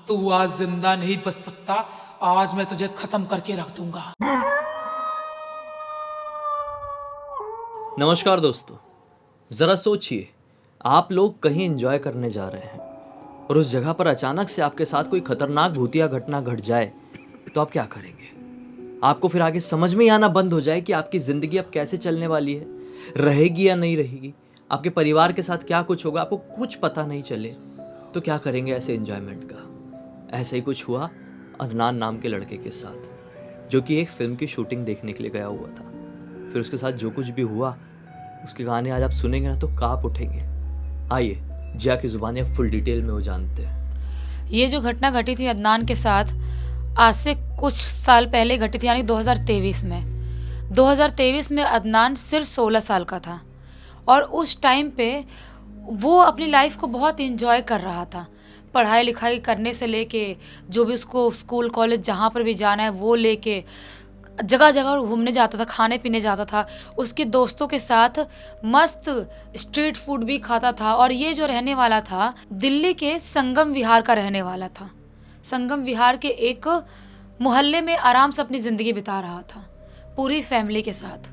तू आज जिंदा नहीं बच सकता। आज मैं तुझे खत्म करके रख दूंगा। नमस्कार दोस्तों। ज़रा सोचिए, आप लोग कहीं एंजॉय करने जा रहे हैं और उस जगह पर अचानक से आपके साथ कोई खतरनाक भूतिया घटना घट जाए तो आप क्या करेंगे? आपको फिर आगे समझ में ही आना बंद हो जाए कि आपकी ज़िंदगी अब कैसे चलने वाली है, रहेगी या नहीं रहेगी, आपके परिवार के साथ क्या कुछ होगा, आपको कुछ पता नहीं चले तो क्या करेंगे ऐसे एंजॉयमेंट का? ऐसा ही कुछ हुआ अदनान नाम के लड़के के साथ, जो कि एक फ़िल्म की शूटिंग देखने के लिए गया हुआ था। फिर उसके साथ जो कुछ भी हुआ, उसके गाने आज आप सुनेंगे ना तो काँप उठेंगे। आइए जिया की ज़ुबानी अब फुल डिटेल में वो जानते हैं। ये जो घटना घटी थी अदनान के साथ आज से कुछ साल पहले घटी थी, यानी 2023 में। 2023 में अदनान सिर्फ 16 साल का था और उस टाइम पे वो अपनी लाइफ को बहुत इंजॉय कर रहा था। पढ़ाई लिखाई करने से लेके जो भी उसको स्कूल कॉलेज जहाँ पर भी जाना है वो लेके जगह जगह घूमने जाता था, खाने पीने जाता था, उसके दोस्तों के साथ मस्त स्ट्रीट फूड भी खाता था। और ये जो रहने वाला था दिल्ली के संगम विहार का रहने वाला था। संगम विहार के एक मोहल्ले में आराम से अपनी ज़िंदगी बिता रहा था पूरी फैमिली के साथ।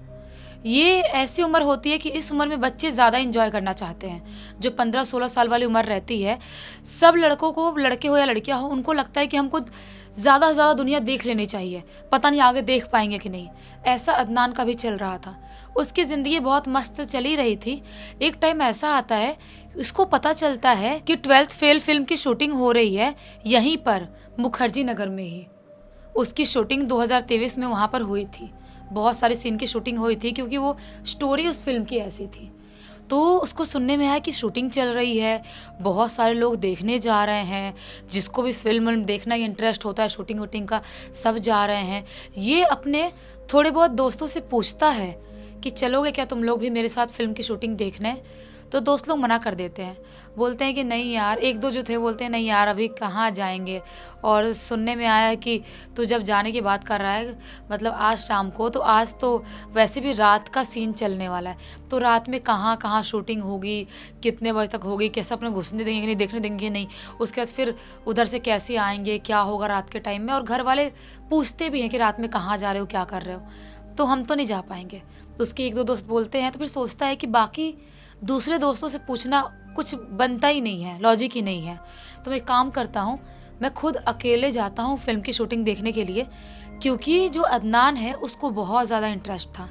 ये ऐसी उम्र होती है कि इस उम्र में बच्चे ज़्यादा इंजॉय करना चाहते हैं। जो 15-16 साल वाली उम्र रहती है, सब लड़कों को, लड़के हो या लड़कियां हो, उनको लगता है कि हमको ज़्यादा से ज़्यादा दुनिया देख लेनी चाहिए, पता नहीं आगे देख पाएंगे कि नहीं। ऐसा अदनान का भी चल रहा था। उसकी ज़िंदगी बहुत मस्त चली रही थी। एक टाइम ऐसा आता है, इसको पता चलता है कि 12th फेल फिल्म की शूटिंग हो रही है यहीं पर मुखर्जी नगर में ही। उसकी शूटिंग 2023 में वहाँ पर हुई थी। बहुत सारे सीन की शूटिंग हुई थी क्योंकि वो स्टोरी उस फिल्म की ऐसी थी। तो उसको सुनने में आया कि शूटिंग चल रही है, बहुत सारे लोग देखने जा रहे हैं, जिसको भी फिल्म देखना इंटरेस्ट होता है शूटिंग वूटिंग का, सब जा रहे हैं। ये अपने थोड़े बहुत दोस्तों से पूछता है कि चलोगे क्या तुम लोग भी मेरे साथ फिल्म की शूटिंग देखने? तो दोस्त लोग मना कर देते हैं, बोलते हैं कि नहीं यार। एक दो जो थे बोलते हैं नहीं यार अभी कहाँ जाएंगे। और सुनने में आया है कि तू जब जाने की बात कर रहा है, मतलब आज शाम को, तो आज तो वैसे भी रात का सीन चलने वाला है, तो रात में कहाँ कहाँ शूटिंग होगी, कितने बजे तक होगी, कैसे अपने घुसने देंगे कि नहीं, देखने देंगे कि नहीं, उसके बाद फिर उधर से कैसे आएंगे, क्या होगा रात के टाइम में। और घर वाले पूछते भी हैं कि रात में कहाँ जा रहे हो, क्या कर रहे हो, तो हम तो नहीं जा पाएंगे। तो उसके एक दो दोस्त बोलते हैं, तो फिर सोचता है कि बाकी दूसरे दोस्तों से पूछना कुछ बनता ही नहीं है, लॉजिक ही नहीं है। तो मैं एक काम करता हूँ, मैं खुद अकेले जाता हूँ फिल्म की शूटिंग देखने के लिए, क्योंकि जो अदनान है उसको बहुत ज़्यादा इंटरेस्ट था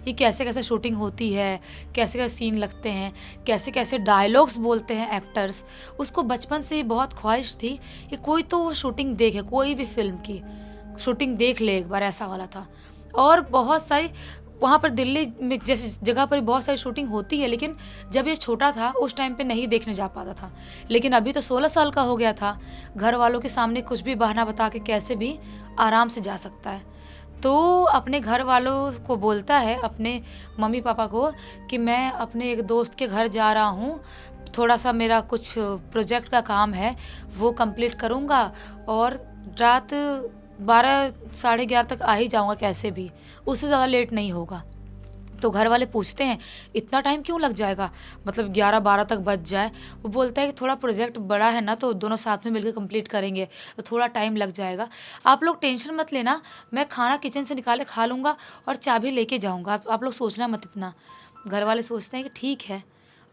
कि कैसे कैसे शूटिंग होती है, कैसे कैसे सीन लगते हैं, कैसे कैसे डायलॉग्स बोलते हैं एक्टर्स। उसको बचपन से ही बहुत ख्वाहिश थी कि कोई तो वो शूटिंग देखे, कोई भी फिल्म की शूटिंग देख ले एक बार, ऐसा वाला था। और बहुत सारी वहाँ पर दिल्ली में जैसे जगह पर बहुत सारी शूटिंग होती है, लेकिन जब ये छोटा था उस टाइम पे नहीं देखने जा पाता था। लेकिन अभी तो 16 साल का हो गया था, घर वालों के सामने कुछ भी बहाना बता के कैसे भी आराम से जा सकता है। तो अपने घर वालों को बोलता है, अपने मम्मी पापा को, कि मैं अपने एक दोस्त के घर जा रहा हूँ, थोड़ा सा मेरा कुछ प्रोजेक्ट का काम है वो कंप्लीट करूँगा और रात 12 साढ़े 11 तक आ ही जाऊँगा कैसे भी, उससे ज़्यादा लेट नहीं होगा। तो घर वाले पूछते हैं इतना टाइम क्यों लग जाएगा, मतलब 11-12 तक बच जाए। वो बोलता है कि थोड़ा प्रोजेक्ट बड़ा है ना, तो दोनों साथ में मिलकर कंप्लीट करेंगे, तो थोड़ा टाइम लग जाएगा। आप लोग टेंशन मत लेना, मैं खाना किचन से निकाले खा लूँगा और चाबी लेके जाऊँगा, आप लोग सोचना मत इतना। घर वाले सोचते हैं कि ठीक है,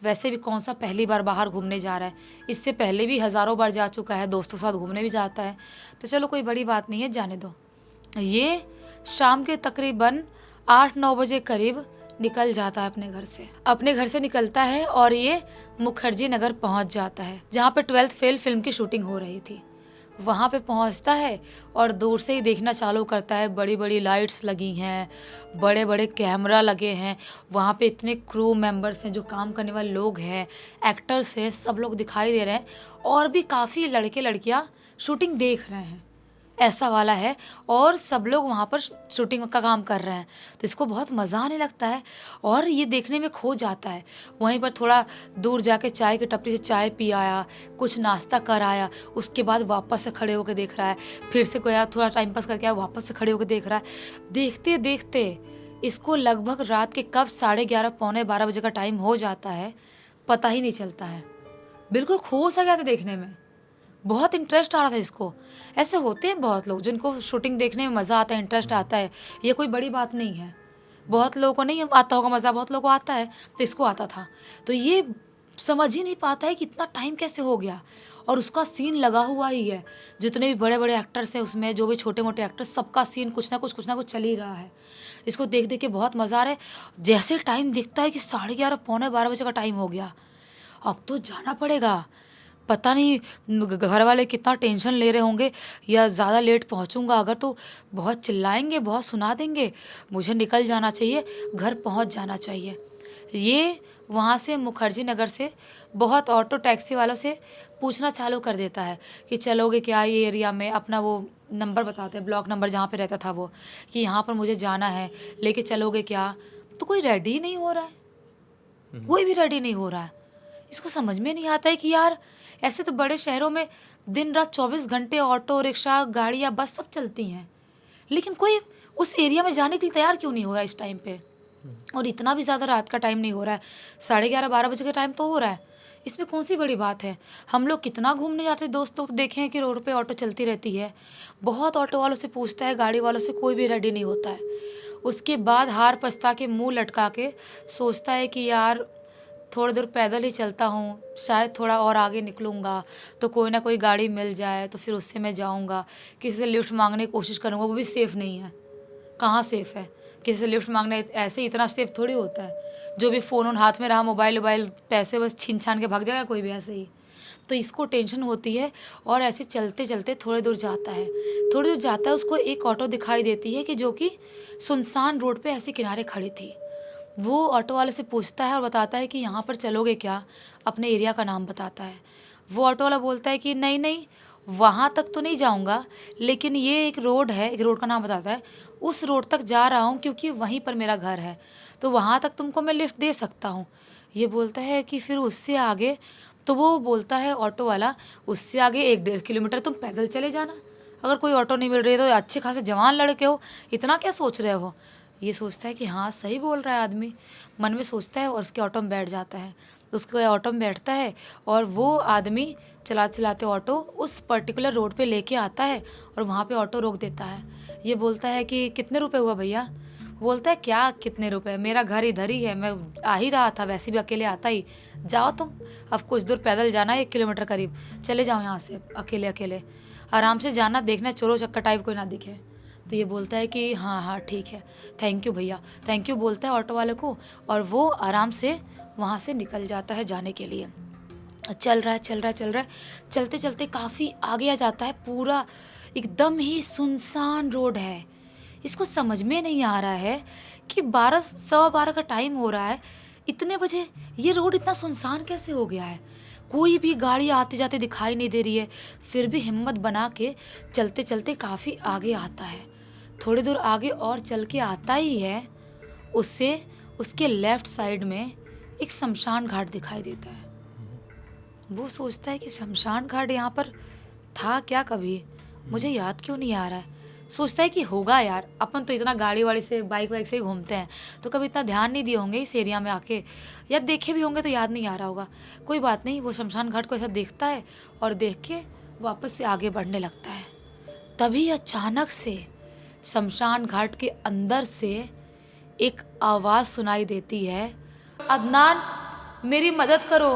वैसे भी कौन सा पहली बार बाहर घूमने जा रहा है, इससे पहले भी हज़ारों बार जा चुका है, दोस्तों के साथ घूमने भी जाता है, तो चलो कोई बड़ी बात नहीं है, जाने दो। ये शाम के तकरीबन 8-9 बजे करीब निकल जाता है अपने घर से निकलता है और ये मुखर्जी नगर पहुंच जाता है जहाँ पे 12th फेल फिल्म की शूटिंग हो रही थी। वहाँ पे पहुँचता है और दूर से ही देखना चालू करता है। बड़ी बड़ी लाइट्स लगी हैं, बड़े बड़े कैमरा लगे हैं, वहाँ पे इतने क्रू मेंबर्स हैं, जो काम करने वाले लोग हैं, एक्टर्स हैं, सब लोग दिखाई दे रहे हैं। और भी काफ़ी लड़के लड़कियाँ शूटिंग देख रहे हैं, ऐसा वाला है। और सब लोग वहाँ पर शूटिंग का काम कर रहे हैं, तो इसको बहुत मज़ा आने लगता है और ये देखने में खो जाता है। वहीं पर थोड़ा दूर जाके चाय की टपरी से चाय पी आया, कुछ नाश्ता कर आया, उसके बाद वापस से खड़े होकर देख रहा है, फिर से कोई आया थोड़ा टाइम पास करके आया, वापस से खड़े होकर देख रहा है। देखते देखते इसको लगभग रात के कब 11:30 पौने 12 बजे का टाइम हो जाता है, पता ही नहीं चलता है। बिल्कुल खो सा गया था देखने में, बहुत इंटरेस्ट आ रहा था इसको। ऐसे होते हैं बहुत लोग जिनको शूटिंग देखने में मज़ा आता है, इंटरेस्ट आता है, ये कोई बड़ी बात नहीं है। बहुत लोगों को नहीं आता होगा मज़ा, बहुत लोगों को आता है, तो इसको आता था। तो ये समझ ही नहीं पाता है कि इतना टाइम कैसे हो गया, और उसका सीन लगा हुआ ही है। जितने भी बड़े बड़े एक्टर्स हैं उसमें, जो भी छोटे मोटे एक्टर्स, सबका सीन कुछ ना कुछ चल ही रहा है। इसको देख देख के बहुत मज़ा आ रहा है। जैसे टाइम दिखता है कि 11:30 पौने 12 बजे का टाइम हो गया, अब तो जाना पड़ेगा। पता नहीं घर वाले कितना टेंशन ले रहे होंगे, या ज़्यादा लेट पहुंचूंगा अगर तो बहुत चिल्लाएंगे, बहुत सुना देंगे। मुझे निकल जाना चाहिए, घर पहुंच जाना चाहिए। ये वहाँ से मुखर्जी नगर से बहुत ऑटो टैक्सी वालों से पूछना चालू कर देता है कि चलोगे क्या ये एरिया में, अपना वो नंबर बताते हैं, ब्लॉक नंबर जहाँ पे रहता था वो, कि यहाँ पर मुझे जाना है, लेके चलोगे क्या। तो कोई रेडी नहीं हो रहा है, कोई भी रेडी नहीं हो रहा है। इसको समझ में नहीं आता है कि यार ऐसे तो बड़े शहरों में दिन रात 24 घंटे ऑटो रिक्शा गाड़ियाँ बस सब चलती हैं, लेकिन कोई उस एरिया में जाने के लिए तैयार क्यों नहीं हो रहा है इस टाइम पे। और इतना भी ज़्यादा रात का टाइम नहीं हो रहा है, 11:30 12 बजे का टाइम तो हो रहा है। इसमें कौन सी बड़ी बात है। हम लोग कितना घूमने जाते हैं दोस्त लोग, तो देखे हैं कि रोड पे ऑटो चलती रहती है। बहुत ऑटो वालों से पूछता है, गाड़ी वालों से, कोई भी रेडी नहीं होता है। उसके बाद हार पछता के मुंह लटका के सोचता है कि यार थोड़ी दूर पैदल ही चलता हूँ, शायद थोड़ा और आगे निकलूँगा तो कोई ना कोई गाड़ी मिल जाए, तो फिर उससे मैं जाऊँगा। किसी से लिफ्ट मांगने की कोशिश करूँगा, वो भी सेफ़ नहीं है। कहाँ सेफ़ है किसी से लिफ्ट मांगना, ऐसे ही इतना सेफ थोड़ी होता है। जो भी फ़ोन उन हाथ में रहा, मोबाइल वोबाइल पैसे बस छीन छान के भाग जाएगा कोई भी ऐसे ही। तो इसको टेंशन होती है, और ऐसे चलते चलते थोड़ी दूर जाता है। थोड़ी दूर जाता है, उसको एक ऑटो दिखाई देती है कि जो कि सुनसान रोड पे ऐसे किनारे खड़ी थी। वो ऑटो वाले से पूछता है और बताता है कि यहाँ पर चलोगे क्या, अपने एरिया का नाम बताता है। वो ऑटो वाला बोलता है कि नहीं नहीं, वहाँ तक तो नहीं जाऊँगा, लेकिन ये एक रोड है, एक रोड का नाम बताता है, उस रोड तक जा रहा हूँ क्योंकि वहीं पर मेरा घर है, तो वहाँ तक तुमको मैं लिफ्ट दे सकता हूँ। ये बोलता है कि फिर उससे आगे, तो वो बोलता है ऑटो वाला, उससे आगे 1-1.5 किलोमीटर तुम पैदल चले जाना। अगर कोई ऑटो नहीं मिल रही है तो अच्छे खासे जवान लड़के हो, इतना क्या सोच रहे हो। ये सोचता है कि हाँ सही बोल रहा है आदमी, मन में सोचता है, और उसके ऑटो में बैठ जाता है। उसके ऑटो में बैठता है, और वो आदमी चलाते चलाते ऑटो उस पर्टिकुलर रोड पे लेके आता है, और वहाँ पे ऑटो रोक देता है। ये बोलता है कि कितने रुपए हुआ भैया। बोलता है क्या कितने रुपए, मेरा घर इधर ही है, मैं आ ही रहा था, वैसे भी अकेले आता ही, जाओ तुम, अब कुछ दूर पैदल जाना है, 1 किलोमीटर करीब, चले जाओ यहाँ से अकेले अकेले, आराम से जाना, देखना चोरों चक्कर टाइप कोई ना दिखे। तो ये बोलता है कि हाँ हाँ ठीक है, थैंक यू भैया, थैंक यू बोलता है ऑटो वाले को, और वो आराम से वहाँ से निकल जाता है जाने के लिए। चल रहा है, चलते चलते काफ़ी आगे आ जाता है। पूरा एकदम ही सुनसान रोड है। इसको समझ में नहीं आ रहा है कि 12 सवा 12 का टाइम हो रहा है, इतने बजे ये रोड इतना सुनसान कैसे हो गया है। कोई भी गाड़ी आते जाते दिखाई नहीं दे रही है। फिर भी हिम्मत बना के चलते चलते काफ़ी आगे आता है। थोड़ी दूर आगे और चल के आता ही है, उससे उसके लेफ्ट साइड में एक शमशान घाट दिखाई देता है। वो सोचता है कि शमशान घाट यहाँ पर था क्या कभी, मुझे याद क्यों नहीं आ रहा है। सोचता है कि होगा यार, अपन तो इतना गाड़ी वाड़ी से बाइक वाइक से ही घूमते हैं, तो कभी इतना ध्यान नहीं दिए होंगे इस एरिया में आके, या देखे भी होंगे तो याद नहीं आ रहा होगा। कोई बात नहीं, वो शमशान घाट को ऐसा देखता है, और देख के वापस से आगे बढ़ने लगता है। तभी अचानक से शमशान घाट के अंदर से एक आवाज़ सुनाई देती है, अदनान मेरी मदद करो,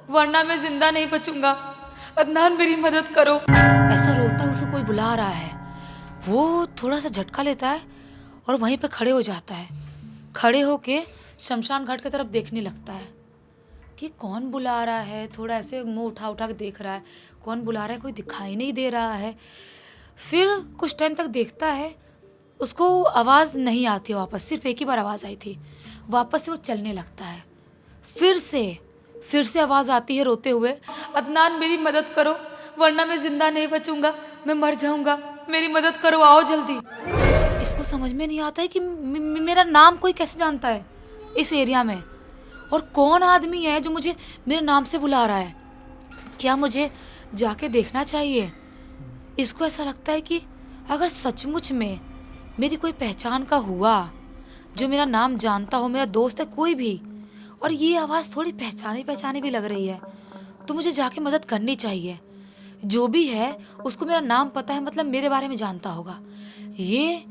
वरना मैं जिंदा नहीं बचूंगा, अदनान मेरी मदद करो। ऐसा रोता उसे कोई बुला रहा है। वो थोड़ा सा झटका लेता है और वहीं पे खड़े हो जाता है। खड़े होके शमशान घाट की तरफ देखने लगता है कि कौन बुला रहा है। थोड़ा ऐसे मुंह उठा उठा के देख रहा है, कौन बुला रहा है, कोई दिखाई नहीं दे रहा है। फिर कुछ टाइम तक देखता है, उसको आवाज़ नहीं आती है वापस, सिर्फ एक ही बार आवाज़ आई थी। वापस से वो चलने लगता है। फिर से आवाज़ आती है रोते हुए, अदनान मेरी मदद करो, वरना मैं ज़िंदा नहीं बचूंगा, मैं मर जाऊंगा, मेरी मदद करो, आओ जल्दी। इसको समझ में नहीं आता है कि मेरा नाम कोई कैसे जानता है इस एरिया में, और कौन आदमी है जो मुझे मेरे नाम से बुला रहा है। क्या मुझे जाके देखना चाहिए। इसको ऐसा लगता है कि अगर सचमुच में मेरी कोई पहचान का हुआ, जो मेरा नाम जानता हो, मेरा दोस्त है कोई भी, और ये आवाज़ थोड़ी पहचानी पहचानी भी लग रही है, तो मुझे जाके मदद करनी चाहिए। जो भी है उसको मेरा नाम पता है, मतलब मेरे बारे में जानता होगा। ये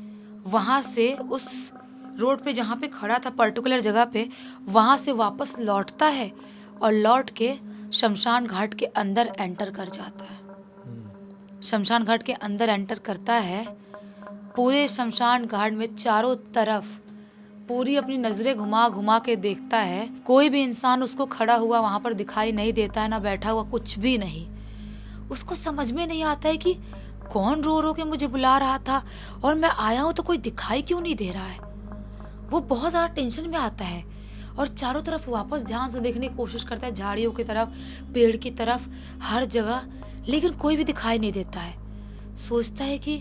वहाँ से उस रोड पे जहाँ पे खड़ा था पर्टिकुलर जगह पे, वहाँ से वापस लौटता है और लौट के शमशान घाट के अंदर एंटर कर जाता है। शमशान घाट के अंदर एंटर करता है। पूरे शमशान घाट में चारों तरफ पूरी अपनी नज़रें घुमा घुमा के देखता है। कोई भी इंसान उसको खड़ा हुआ वहाँ पर दिखाई नहीं देता है, ना बैठा हुआ, कुछ भी नहीं। उसको समझ में नहीं आता है कि कौन रो रो के मुझे बुला रहा था और मैं आया हूँ तो कोई दिखाई क्यों नहीं दे रहा है। वो बहुत ज़्यादा टेंशन में आता है और चारों तरफ वापस ध्यान से देखने की कोशिश करता है, झाड़ियों की तरफ, पेड़ की तरफ, हर जगह, लेकिन कोई भी दिखाई नहीं देता है। सोचता है कि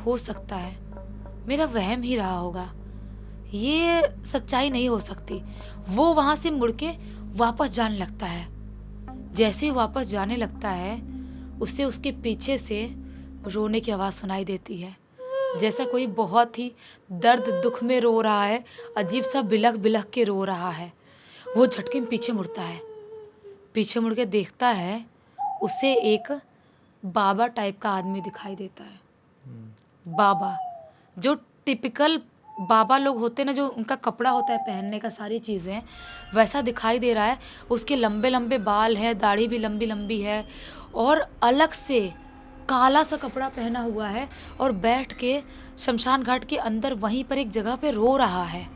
हो सकता है मेरा वहम ही रहा होगा, ये सच्चाई नहीं हो सकती। वो वहाँ से मुड़ के वापस जाने लगता है। जैसे ही वापस जाने लगता है, उसे उसके पीछे से रोने की आवाज़ सुनाई देती है, जैसा कोई बहुत ही दर्द दुख में रो रहा है, अजीब सा बिलख बिलख के रो रहा है। वो झटके में पीछे मुड़ता है। पीछे मुड़ के देखता है, उसे एक बाबा टाइप का आदमी दिखाई देता है। बाबा, जो टिपिकल बाबा लोग होते हैं ना, जो उनका कपड़ा होता है पहनने का, सारी चीज़ें वैसा दिखाई दे रहा है। उसके लंबे लंबे बाल हैं, दाढ़ी भी लंबी लंबी है और अलग से काला सा कपड़ा पहना हुआ है और बैठ के शमशान घाट के अंदर वहीं पर एक जगह पे रो रहा है।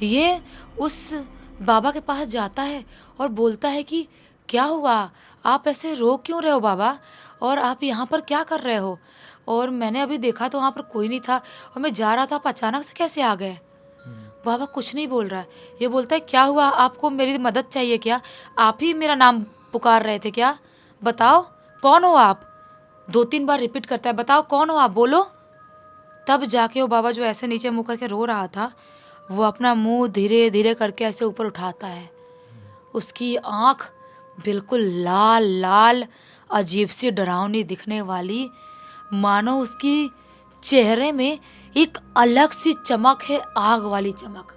ये उस बाबा के पास जाता है और बोलता है कि क्या हुआ, आप ऐसे रो क्यों रहे हो बाबा, और आप यहाँ पर क्या कर रहे हो? और मैंने अभी देखा तो वहाँ पर कोई नहीं था और मैं जा रहा था, आप अचानक से कैसे आ गए? बाबा कुछ नहीं बोल रहा है। ये बोलता है क्या हुआ, आपको मेरी मदद चाहिए क्या? आप ही मेरा नाम पुकार रहे थे क्या? बताओ कौन हो आप? 2-3 बार रिपीट करता है, बताओ कौन हो आप, बोलो। तब जाके वो बाबा जो ऐसे नीचे मुँह करके रो रहा था, वो अपना मुंह धीरे धीरे करके ऐसे ऊपर उठाता है। उसकी आँख बिल्कुल लाल लाल, अजीब सी डरावनी दिखने वाली, मानो उसकी चेहरे में एक अलग सी चमक है, आग वाली चमक।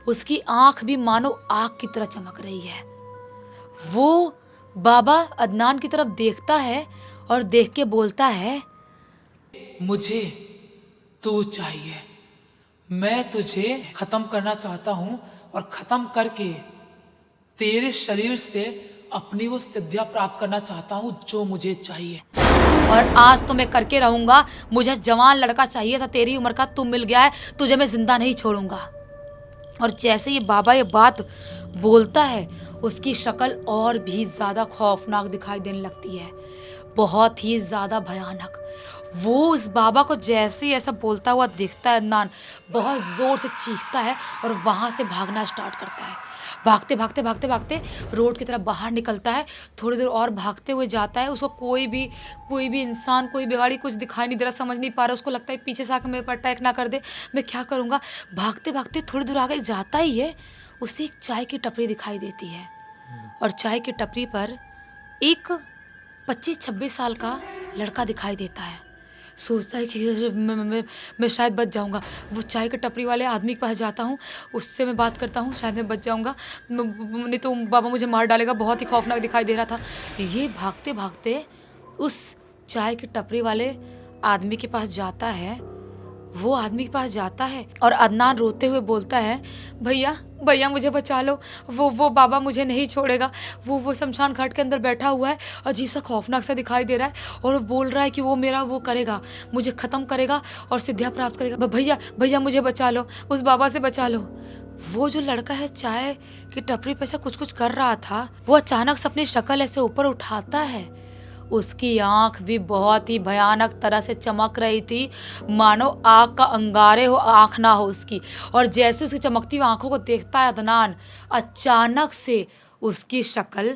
उसकी आँख भी मानो आग की तरह चमक रही है। वो बाबा अदनान की तरफ देखता है और देख के बोलता है, मुझे तू चाहिए। मैं तुझे खत्म करना चाहता हूँ और खत्म करके तेरे शरीर से अपनी वो सिद्धियां प्राप्त करना चाहता हूँ जो मुझे चाहिए। और आज तो मैं करके रहूंगा। मुझे जवान लड़का चाहिए था, तेरी उम्र का, तू मिल गया है, तुझे मैं जिंदा नहीं छोड़ूंगा। और जैसे ये बाबा ये बात बोलता है, उसकी शक्ल और भी ज़्यादा खौफनाक दिखाई देने लगती है, बहुत ही ज़्यादा भयानक। वो उस बाबा को जैसे ही ऐसा बोलता हुआ दिखता है, अदनान बहुत ज़ोर से चीखता है और वहाँ से भागना स्टार्ट करता है। भागते भागते भागते भागते रोड की तरफ बाहर निकलता है। थोड़ी देर और भागते हुए जाता है। उसको कोई भी इंसान, कोई भी गाड़ी, कुछ दिखाई नहीं दे रहा, समझ नहीं पा रहा। उसको लगता है पीछे से आकर मेरे पर अटैक ना कर दे, मैं क्या करूँगा। भागते भागते थोड़ी दूर आगे जाता ही है, उसे एक चाय की टपरी दिखाई देती है और चाय की टपरी पर एक 25-26 साल का लड़का दिखाई देता है। सोचता है कि मैं शायद बच जाऊंगा। वो चाय के टपरी वाले आदमी के पास जाता हूँ, उससे मैं बात करता हूँ, शायद मैं बच जाऊंगा, नहीं तो बाबा मुझे मार डालेगा। बहुत ही खौफनाक दिखाई दे रहा था। ये भागते भागते उस चाय के टपरी वाले आदमी के पास जाता है। वो आदमी के पास जाता है और अदनान रोते हुए बोलता है, भैया भैया मुझे बचा लो, वो बाबा मुझे नहीं छोड़ेगा। वो शमशान घाट के अंदर बैठा हुआ है, अजीब सा खौफनाक सा दिखाई दे रहा है और वो बोल रहा है कि वो मेरा वो करेगा, मुझे ख़त्म करेगा और सिद्धियाँ प्राप्त करेगा। भैया भैया मुझे बचा लो, उस बाबा से बचा लो। वो जो लड़का है चाय की टपरी पे ऐसा कुछ कुछ कर रहा था, वो अचानक से अपनी शक्ल ऐसे ऊपर उठाता है। उसकी आंख भी बहुत ही भयानक तरह से चमक रही थी, मानो आग का अंगारे हो, आंख ना हो उसकी। और जैसे उसकी चमकती हुई आंखों को देखता है अदनान, अचानक से उसकी शक्ल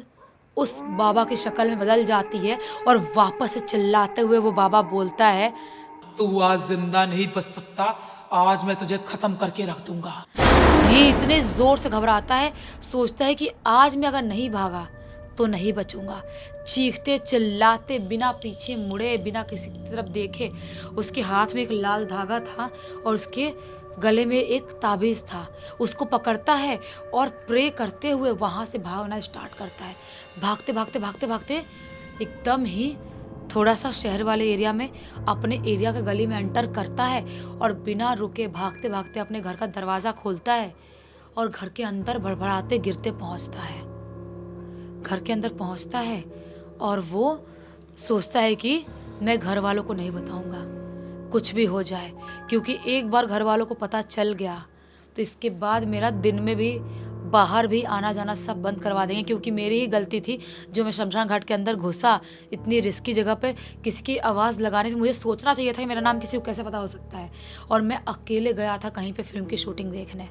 उस बाबा की शक्ल में बदल जाती है और वापस से चिल्लाते हुए वो बाबा बोलता है, तू आज जिंदा नहीं बच सकता, आज मैं तुझे खत्म करके रख दूंगा। ये इतने जोर से घबराता है, सोचता है कि आज मैं अगर नहीं भागा तो नहीं बचूंगा। चीखते चिल्लाते, बिना पीछे मुड़े, बिना किसी की तरफ देखे, उसके हाथ में एक लाल धागा था और उसके गले में एक ताबीज़ था। उसको पकड़ता है और प्रे करते हुए वहाँ से भागना स्टार्ट करता है। भागते भागते भागते भागते एकदम ही थोड़ा सा शहर वाले एरिया में अपने एरिया के गली में एंटर करता है और बिना रुके भागते भागते अपने घर का दरवाज़ा खोलता है और घर के अंदर भड़बड़ाते गिरते पहुंचता है। घर के अंदर पहुंचता है और वो सोचता है कि मैं घर वालों को नहीं बताऊंगा, कुछ भी हो जाए, क्योंकि एक बार घर वालों को पता चल गया तो इसके बाद मेरा दिन में भी बाहर भी आना जाना सब बंद करवा देंगे, क्योंकि मेरी ही गलती थी जो मैं शमशान घाट के अंदर घुसा इतनी रिस्की जगह पर। किसी की आवाज़ लगाने पे मुझे सोचना चाहिए था कि मेरा नाम किसी को कैसे पता हो सकता है, और मैं अकेले गया था कहीं पे फिल्म की शूटिंग देखने।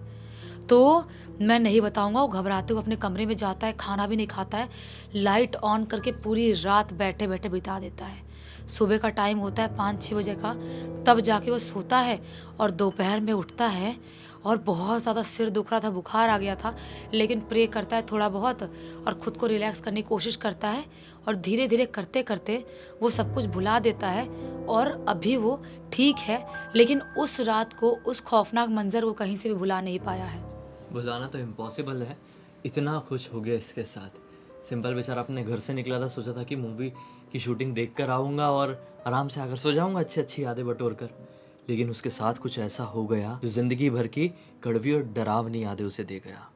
तो मैं नहीं बताऊंगा। वो घबराते हुए अपने कमरे में जाता है, खाना भी नहीं खाता है, लाइट ऑन करके पूरी रात बैठे बैठे बिता देता है। सुबह का टाइम होता है 5-6 बजे का, तब जाके वो सोता है और दोपहर में उठता है और बहुत ज़्यादा सिर दुख रहा था, बुखार आ गया था, लेकिन प्रे करता है थोड़ा बहुत और ख़ुद को रिलैक्स करने की कोशिश करता है और धीरे धीरे करते करते वो सब कुछ भुला देता है और अभी वो ठीक है। लेकिन उस रात को उस खौफनाक मंजर वो कहीं से भी भुला नहीं पाया है। बुलाना तो इम्पॉसिबल है, इतना खुश हो गया इसके साथ। सिंपल बेचारा अपने घर से निकला था, सोचा था कि मूवी की शूटिंग देख कर आऊँगा और आराम से आकर सो जाऊँगा अच्छी अच्छी यादें बटोर कर, लेकिन उसके साथ कुछ ऐसा हो गया जो ज़िंदगी भर की कड़वी और डरावनी यादें उसे दे गया।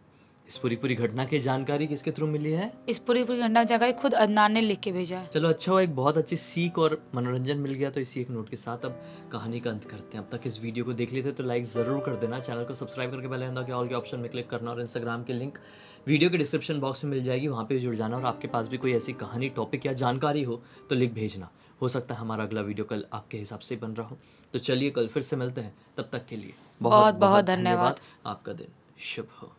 इस पूरी घटना की जानकारी किसके थ्रू मिली है? इस पूरी घटना की जानकारी खुद अदनान ने लिख के भेजा है। चलो अच्छा हुआ, एक बहुत अच्छी सीख और मनोरंजन मिल गया। तो इसी एक नोट के साथ अब कहानी का अंत करते हैं। अब तक इस वीडियो को देख लेते तो लाइक ज़रूर कर देना, चैनल को सब्सक्राइब करके पहले अंदर के ऑल के ऑप्शन में क्लिक करना और इंस्टाग्राम की लिंक वीडियो के डिस्क्रिप्शन बॉक्स में मिल जाएगी, वहाँ पे जुड़ जाना। और आपके पास भी कोई ऐसी कहानी, टॉपिक या जानकारी हो तो लिख भेजना, हो सकता है हमारा अगला वीडियो कल आपके हिसाब से बन रहा हो। तो चलिए कल फिर से मिलते हैं, तब तक के लिए बहुत बहुत धन्यवाद। आपका दिन शुभ हो।